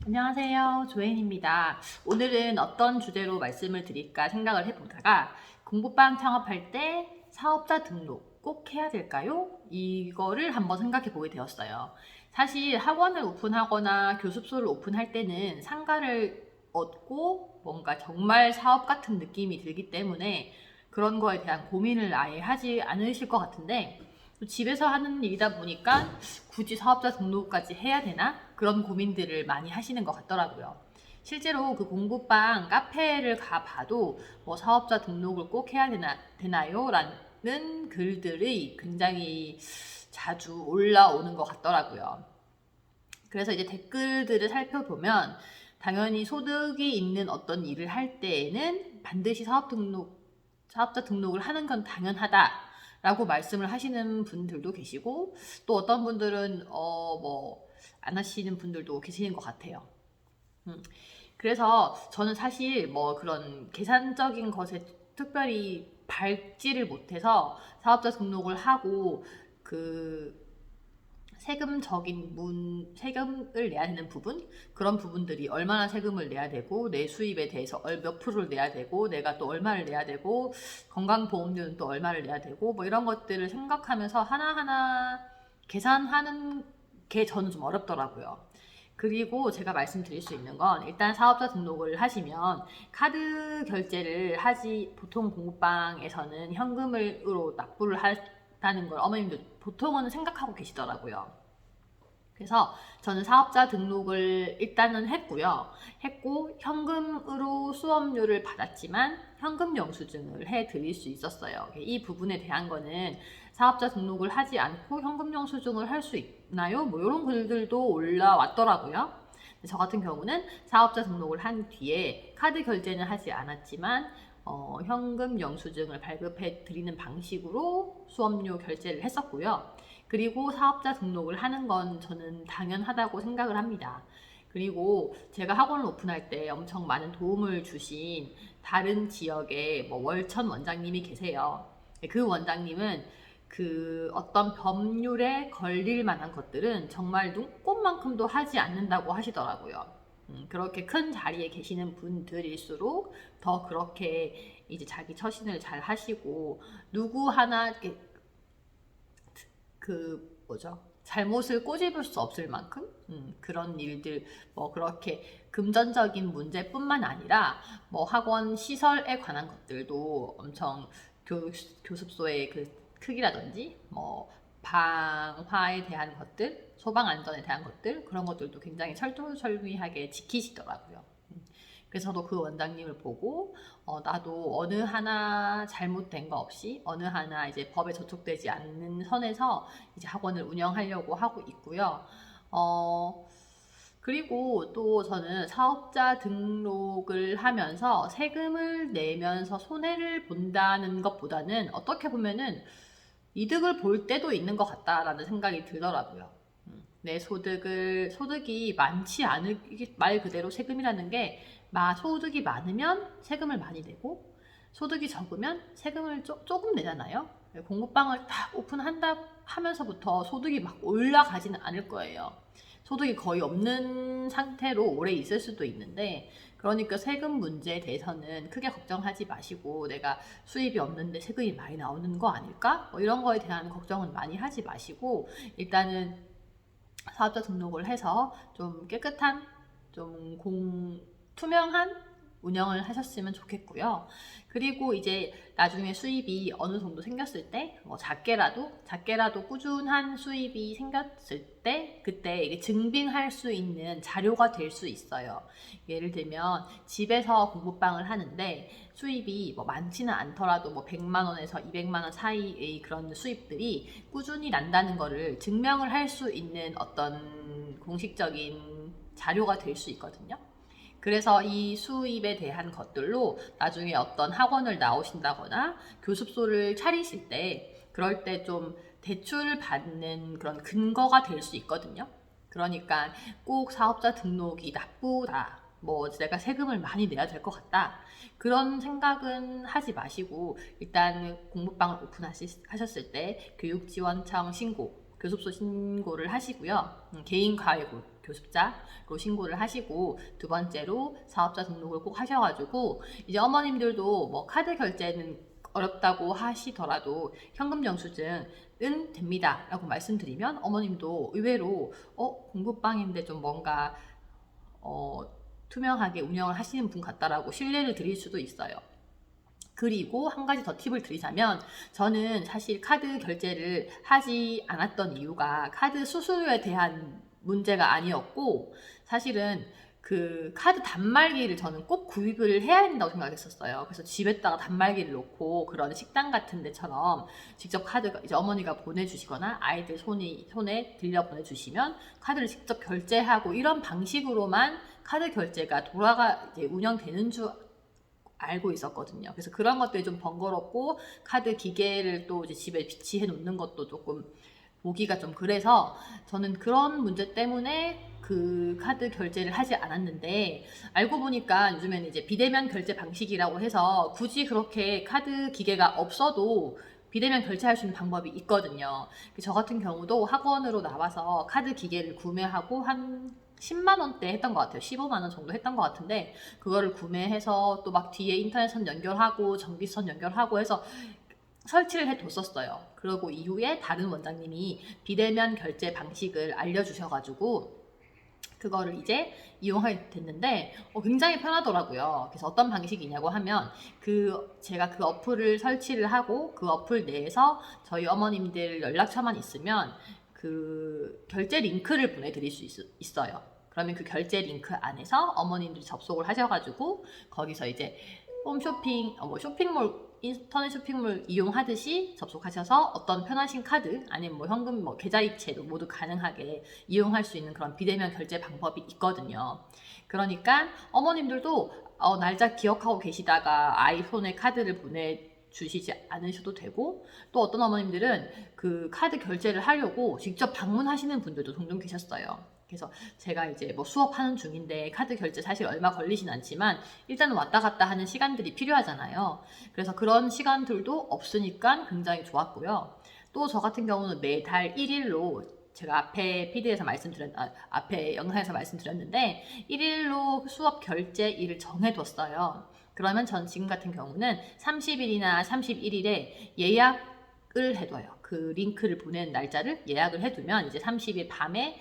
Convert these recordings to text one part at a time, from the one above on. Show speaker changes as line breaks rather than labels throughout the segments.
안녕하세요. 조혜인입니다. 오늘은 어떤 주제로 말씀을 드릴까 생각을 해보다가 공부방 창업할 때 사업자 등록 꼭 해야 될까요? 이거를 한번 생각해 보게 되었어요. 사실 학원을 오픈하거나 교습소를 오픈할 때는 상가를 얻고 뭔가 정말 사업 같은 느낌이 들기 때문에 그런 거에 대한 고민을 아예 하지 않으실 것 같은데 집에서 하는 일이다 보니까 굳이 사업자 등록까지 해야 되나? 그런 고민들을 많이 하시는 것 같더라고요. 실제로 그 공부방 카페를 가봐도 뭐 사업자 등록을 꼭 해야 되나요? 라는 글들이 굉장히 자주 올라오는 것 같더라고요. 그래서 이제 댓글들을 살펴보면 당연히 소득이 있는 어떤 일을 할 때에는 반드시 사업자 등록을 하는 건 당연하다. 라고 말씀을 하시는 분들도 계시고 또 어떤 분들은 안 하시는 분들도 계시는 것 같아요. 그래서 저는 사실 뭐 그런 계산적인 것에 특별히 밟지를 못해서 사업자 등록을 하고 그 세금을 내야 되는 부분, 그런 부분들이 얼마나 세금을 내야 되고, 내 수입에 대해서 몇 프로를 내야 되고, 내가 또 얼마를 내야 되고, 건강보험료는 또 얼마를 내야 되고, 뭐 이런 것들을 생각하면서 하나하나 계산하는 게 저는 좀 어렵더라고요. 그리고 제가 말씀드릴 수 있는 건 일단 사업자 등록을 하시면 카드 결제를 보통 공부방에서는 현금으로 납부를 한다는 걸 어머님들 보통은 생각하고 계시더라고요. 그래서 저는 사업자 등록을 일단은 했고 현금으로 수업료를 받았지만 현금 영수증을 해드릴 수 있었어요. 이 부분에 대한 거는 사업자 등록을 하지 않고 현금 영수증을 할 수 있나요? 뭐 이런 글들도 올라왔더라고요. 저 같은 경우는 사업자 등록을 한 뒤에 카드 결제는 하지 않았지만 현금 영수증을 발급해 드리는 방식으로 수업료 결제를 했었고요. 그리고 사업자 등록을 하는 건 저는 당연하다고 생각을 합니다. 그리고 제가 학원을 오픈할 때 엄청 많은 도움을 주신 다른 지역의 뭐 월천 원장님이 계세요. 그 원장님은 그 어떤 법률에 걸릴 만한 것들은 정말 눈꼽만큼도 하지 않는다고 하시더라고요. 그렇게 큰 자리에 계시는 분들일수록 더 그렇게 이제 자기 처신을 잘 하시고 누구 하나 잘못을 꼬집을 수 없을 만큼 그런 일들 뭐 그렇게 금전적인 문제뿐만 아니라 뭐 학원 시설에 관한 것들도 엄청 교습소의 그 크기라든지 뭐 방화에 대한 것들, 소방 안전에 대한 것들 그런 것들도 굉장히 철두철미하게 지키시더라고요. 그래서 저도 그 원장님을 보고 나도 어느 하나 잘못된 거 없이 어느 하나 이제 법에 저촉되지 않는 선에서 이제 학원을 운영하려고 하고 있고요. 그리고 또 저는 사업자 등록을 하면서 세금을 내면서 손해를 본다는 것보다는 어떻게 보면은 이득을 볼 때도 있는 것 같다라는 생각이 들더라고요. 내 소득이 많지 않을, 이게 말 그대로 세금이라는 게, 소득이 많으면 세금을 많이 내고, 소득이 적으면 세금을 조금 내잖아요. 공부방을 딱 오픈한다 하면서부터 소득이 막 올라가지는 않을 거예요. 소득이 거의 없는 상태로 오래 있을 수도 있는데, 그러니까 세금 문제에 대해서는 크게 걱정하지 마시고 내가 수입이 없는데 세금이 많이 나오는 거 아닐까? 뭐 이런 거에 대한 걱정은 많이 하지 마시고 일단은 사업자 등록을 해서 좀 깨끗한 투명한 운영을 하셨으면 좋겠고요. 그리고 이제 나중에 수입이 어느 정도 생겼을 때, 뭐 작게라도 꾸준한 수입이 생겼을 때, 그때 이게 증빙할 수 있는 자료가 될 수 있어요. 예를 들면, 집에서 공부방을 하는데, 수입이 뭐 많지는 않더라도 뭐 100만 원에서 200만 원 사이의 그런 수입들이 꾸준히 난다는 거를 증명을 할 수 있는 어떤 공식적인 자료가 될 수 있거든요. 그래서 이 수입에 대한 것들로 나중에 어떤 학원을 나오신다거나 교습소를 차리실 때 그럴 때 좀 대출을 받는 그런 근거가 될 수 있거든요. 그러니까 꼭 사업자 등록이 나쁘다. 뭐 내가 세금을 많이 내야 될 것 같다. 그런 생각은 하지 마시고 일단 공부방을 오픈하셨을 때 교육지원청 신고, 교습소 신고를 하시고요. 개인 교습자로 신고를 하시고, 두 번째로 사업자 등록을 꼭 하셔가지고, 이제 어머님들도 뭐 카드 결제는 어렵다고 하시더라도 현금 영수증은 됩니다 라고 말씀드리면 어머님도 의외로 공부방인데 좀 뭔가 투명하게 운영을 하시는 분 같다라고 신뢰를 드릴 수도 있어요. 그리고 한 가지 더 팁을 드리자면, 저는 사실 카드 결제를 하지 않았던 이유가 카드 수수료에 대한 문제가 아니었고, 사실은 그 카드 단말기를 저는 꼭 구입을 해야 된다고 생각했었어요. 그래서 집에다가 단말기를 놓고 그런 식당 같은 데처럼 직접 카드가 이제 어머니가 보내주시거나 아이들 손에 들려 보내주시면 카드를 직접 결제하고, 이런 방식으로만 카드 결제가 이제 운영되는 줄 알고 있었거든요. 그래서 그런 것들이 좀 번거롭고, 카드 기계를 또 이제 집에 비치해 놓는 것도 조금 보기가 좀 그래서 저는 그런 문제 때문에 그 카드 결제를 하지 않았는데, 알고 보니까 요즘에는 이제 비대면 결제 방식이라고 해서 굳이 그렇게 카드 기계가 없어도 비대면 결제할 수 있는 방법이 있거든요. 저 같은 경우도 학원으로 나와서 카드 기계를 구매하고 한 10만 원대 했던 것 같아요. 15만 원 정도 했던 것 같은데, 그거를 구매해서 또 막 뒤에 인터넷선 연결하고 전기선 연결하고 해서 설치를 해뒀었어요. 그리고 이후에 다른 원장님이 비대면 결제 방식을 알려주셔가지고 그거를 이제 이용하게 됐는데 굉장히 편하더라고요. 그래서 어떤 방식이냐고 하면, 제가 그 어플을 설치를 하고 그 어플 내에서 저희 어머님들 연락처만 있으면 그 결제 링크를 보내드릴 수 있어요. 그러면 그 결제 링크 안에서 어머님들이 접속을 하셔가지고 거기서 이제 홈쇼핑, 쇼핑몰, 인터넷 쇼핑몰 이용하듯이 접속하셔서 어떤 편하신 카드 아니면 뭐 현금, 뭐 계좌이체도 모두 가능하게 이용할 수 있는 그런 비대면 결제 방법이 있거든요. 그러니까 어머님들도 날짜 기억하고 계시다가 아이 손에 카드를 보내주시지 않으셔도 되고, 또 어떤 어머님들은 그 카드 결제를 하려고 직접 방문하시는 분들도 종종 계셨어요. 그래서 제가 이제 뭐 수업하는 중인데 카드 결제 사실 얼마 걸리진 않지만 일단은 왔다 갔다 하는 시간들이 필요하잖아요. 그래서 그런 시간들도 없으니까 굉장히 좋았고요. 또 저 같은 경우는 매달 1일로, 제가 앞에 앞에 영상에서 말씀드렸는데 1일로 수업 결제일을 정해뒀어요. 그러면 전 지금 같은 경우는 30일이나 31일에 예약을 해둬요. 그 링크를 보내는 날짜를 예약을 해두면 이제 30일 밤에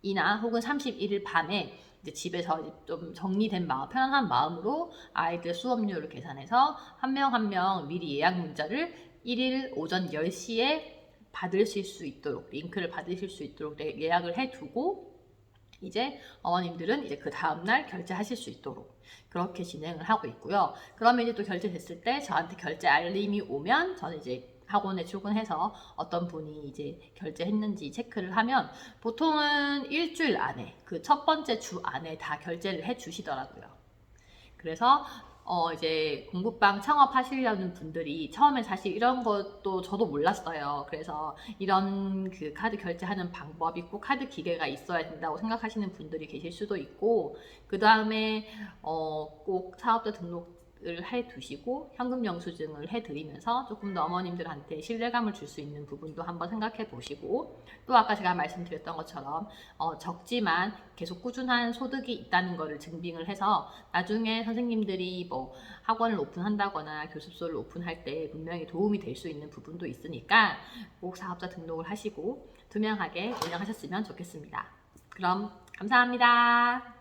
이나 혹은 31일 밤에 이제 집에서 이제 좀 정리된 마음, 편안한 마음으로 아이들 수업료를 계산해서 한 명 한 명 미리 예약 문자를 1일 오전 10시에 받으실 수 있도록, 링크를 받으실 수 있도록 예약을 해두고, 이제 어머님들은 이제 그 다음날 결제하실 수 있도록 그렇게 진행을 하고 있고요. 그러면 이제 또 결제됐을 때 저한테 결제 알림이 오면 저는 이제 학원에 출근해서 어떤 분이 이제 결제했는지 체크를 하면 보통은 일주일 안에, 그 첫 번째 주 안에 다 결제를 해 주시더라고요. 그래서 이제 공부방 창업하시려는 분들이 처음에 사실 이런 것도 저도 몰랐어요. 그래서 이런 그 카드 결제하는 방법이 꼭 카드 기계가 있어야 된다고 생각하시는 분들이 계실 수도 있고, 그 다음에 꼭 사업자 등록을 해 두시고 현금 영수증을 해 드리면서 조금 더 어머님들한테 신뢰감을 줄 수 있는 부분도 한번 생각해 보시고, 또 아까 제가 말씀드렸던 것처럼 적지만 계속 꾸준한 소득이 있다는 것을 증빙을 해서 나중에 선생님들이 뭐 학원을 오픈한다거나 교습소를 오픈할 때 분명히 도움이 될 수 있는 부분도 있으니까 꼭 사업자 등록을 하시고 투명하게 운영하셨으면 좋겠습니다. 그럼 감사합니다.